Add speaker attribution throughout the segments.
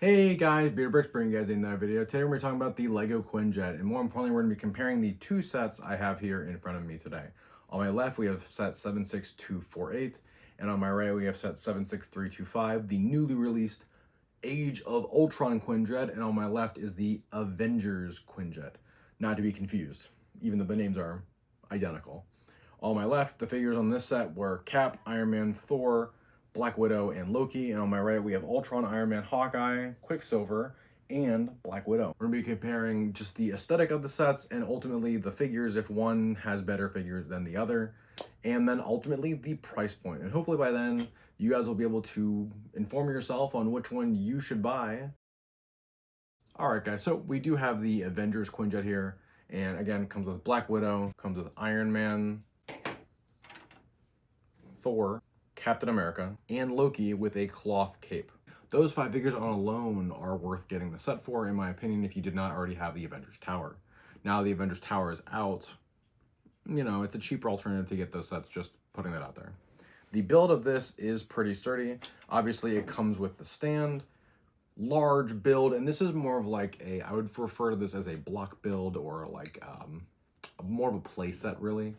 Speaker 1: Hey guys, Beater Bricks bringing you guys another video. Today we're talking about the Lego Quinjet, and more importantly, we're going to be comparing the two sets I have here in front of me today. On my left, we have set 76248, and on my right, we have set 76325, the newly released Age of Ultron Quinjet, and on my left is the Avengers Quinjet. Not to be confused, even though the names are identical. On my left, the figures on this set were Cap, Iron Man, Thor, Black Widow, and Loki. And on my right, we have Ultron, Iron Man, Hawkeye, Quicksilver, and Black Widow. We're going to be comparing just the aesthetic of the sets and ultimately the figures if one has better figures than the other. And then ultimately the price point. And hopefully by then, you guys will be able to inform yourself on which one you should buy. Alright guys, so we do have the Avengers Quinjet here. And again, comes with Black Widow, comes with Iron Man, Thor, Captain America, and Loki with a cloth cape. Those 5 figures on alone are worth getting the set for, in my opinion, if you did not already have the Avengers Tower. Now the Avengers Tower is out, you know, it's a cheaper alternative to get those sets, just putting that out there. The build of this is pretty sturdy. Obviously, it comes with the stand, large build, and this is more of like a, I would refer to this as a block build or like more of a play set, really.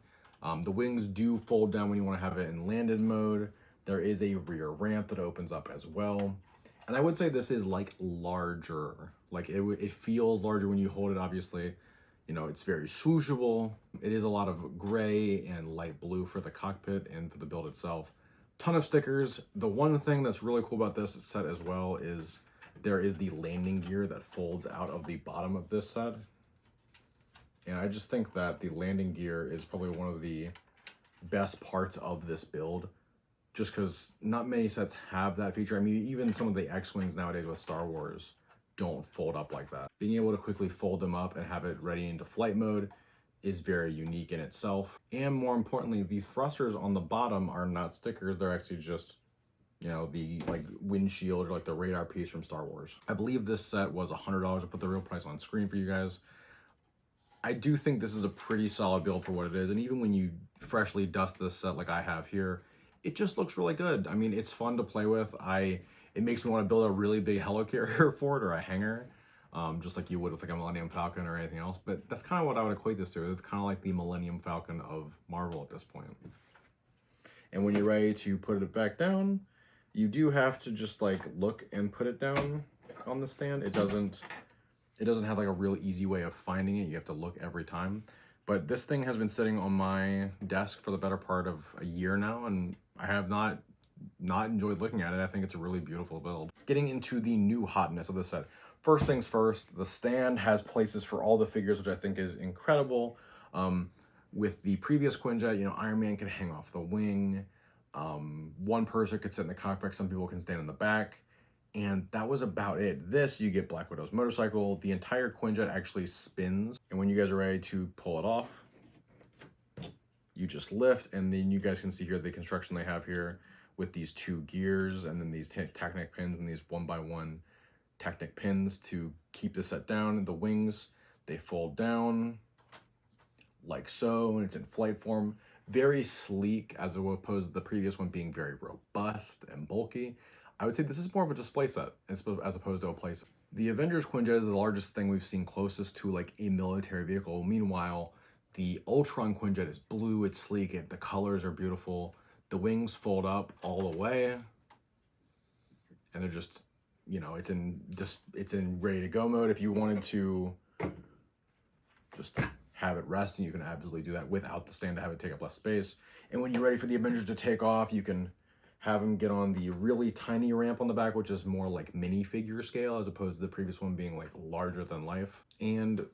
Speaker 1: The wings do fold down when you want to have it in landed mode. There is a rear ramp that opens up as well. And I would say this is like larger. Like it feels larger when you hold it, obviously. You know, it's very swooshable. It is a lot of gray and light blue for the cockpit and for the build itself. Ton of stickers. The one thing that's really cool about this set as well is there is the landing gear that folds out of the bottom of this set. And I just think that the landing gear is probably one of the best parts of this build, just because not many sets have that feature. I mean, even some of the X-Wings nowadays with Star Wars don't fold up like that. Being able to quickly fold them up and have it ready into flight mode is very unique in itself. And more importantly, the thrusters on the bottom are not stickers. They're actually just, you know, the like windshield or like the radar piece from Star Wars. I believe this set was $100. I'll put the real price on screen for you guys. I do think this is a pretty solid build for what it is, and even when you freshly dust this set like I have here, it just looks really good. I mean, it's fun to play with. It makes me want to build a really big helicarrier for it or a hangar, just like you would with like a Millennium Falcon or anything else. But that's kind of what I would equate this to. It's kind of like the Millennium Falcon of Marvel at this point. And when you're ready to put it back down, you do have to just like look and put it down on the stand. It doesn't have like a real easy way of finding it. You have to look every time. But this thing has been sitting on my desk for the better part of a year now, and I have not enjoyed looking at it. I think it's a really beautiful build. Getting into the new hotness of the set. First things first, the stand has places for all the figures, which I think is incredible. With the previous Quinjet, you know, Iron Man could hang off the wing. One person could sit in the cockpit. Some people can stand in the back. And that was about it. This, you get Black Widow's motorcycle. The entire Quinjet actually spins. And when you guys are ready to pull it off, you just lift, and then you guys can see here the construction they have here with these 2 gears and then these Technic pins and these 1x1 Technic pins to keep the set down. The wings, they fold down like so, and it's in flight form. Very sleek as opposed to the previous one being very robust and bulky. I would say this is more of a display set as opposed to a play set. The Avengers Quinjet is the largest thing we've seen closest to like a military vehicle. Meanwhile, the Ultron Quinjet is blue, it's sleek, the colors are beautiful. The wings fold up all the way, and they're just, you know, it's in ready to go mode. If you wanted to just have it rest, and you can absolutely do that without the stand to have it take up less space. And when you're ready for the Avengers to take off, you can have them get on the really tiny ramp on the back, which is more like minifigure scale as opposed to the previous one being like larger than life. And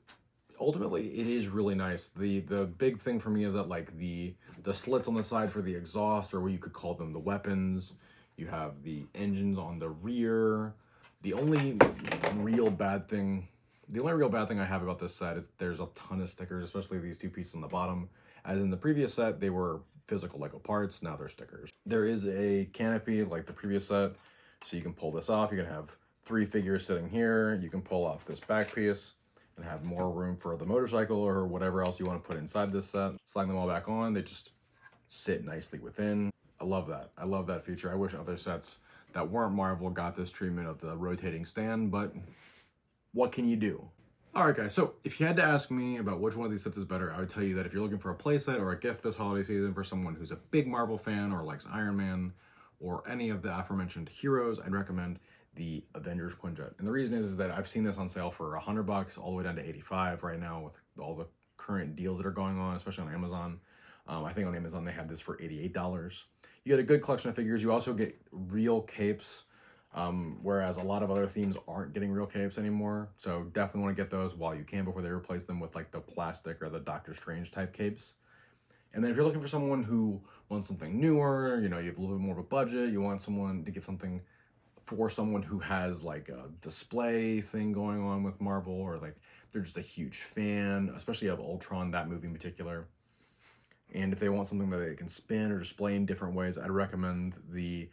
Speaker 1: ultimately, it is really nice. The big thing for me is that like the slits on the side for the exhaust, or what you could call them the weapons. You have the engines on the rear. The only real bad thing I have about this set is there's a ton of stickers, especially these 2 pieces on the bottom. As in the previous set, they were physical Lego parts, now they're stickers. There is a canopy like the previous set, so you can pull this off. You can have 3 figures sitting here. You can pull off this back piece and have more room for the motorcycle or whatever else you want to put inside this set. Slide them all back on, they just sit nicely within. I love that. I love that feature. I wish other sets that weren't Marvel got this treatment of the rotating stand, but what can you do? Alright guys, so if you had to ask me about which one of these sets is better, I would tell you that if you're looking for a playset or a gift this holiday season for someone who's a big Marvel fan or likes Iron Man or any of the aforementioned heroes, I'd recommend the Avengers Quinjet. And the reason is that I've seen this on sale for $100 all the way down to $85 right now with all the current deals that are going on, especially on Amazon. I think on Amazon they had this for $88. You get a good collection of figures. You also get real capes, whereas a lot of other themes aren't getting real capes anymore. So definitely want to get those while you can before they replace them with like the plastic or the Doctor Strange type capes. And then if you're looking for someone who wants something newer, you know, you have a little bit more of a budget, you want someone to get something for someone who has like a display thing going on with Marvel, or like they're just a huge fan, especially of Ultron, that movie in particular. And if they want something that they can spin or display in different ways, I'd recommend the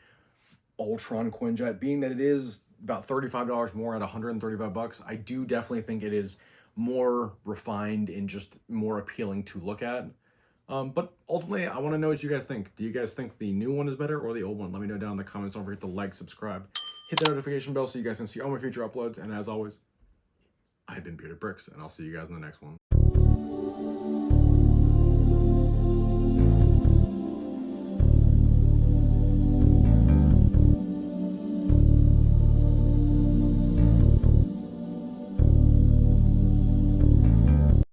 Speaker 1: Ultron Quinjet, being that it is about $35 more at $135. I do definitely think it is more refined and just more appealing to look at. But ultimately, I want to know what you guys think. Do you guys think the new one is better or the old one? Let me know down in the comments. Don't forget to like, subscribe, hit the notification bell so you guys can see all my future uploads. And as always, I've been Bearded Bricks, and I'll see you guys in the next one.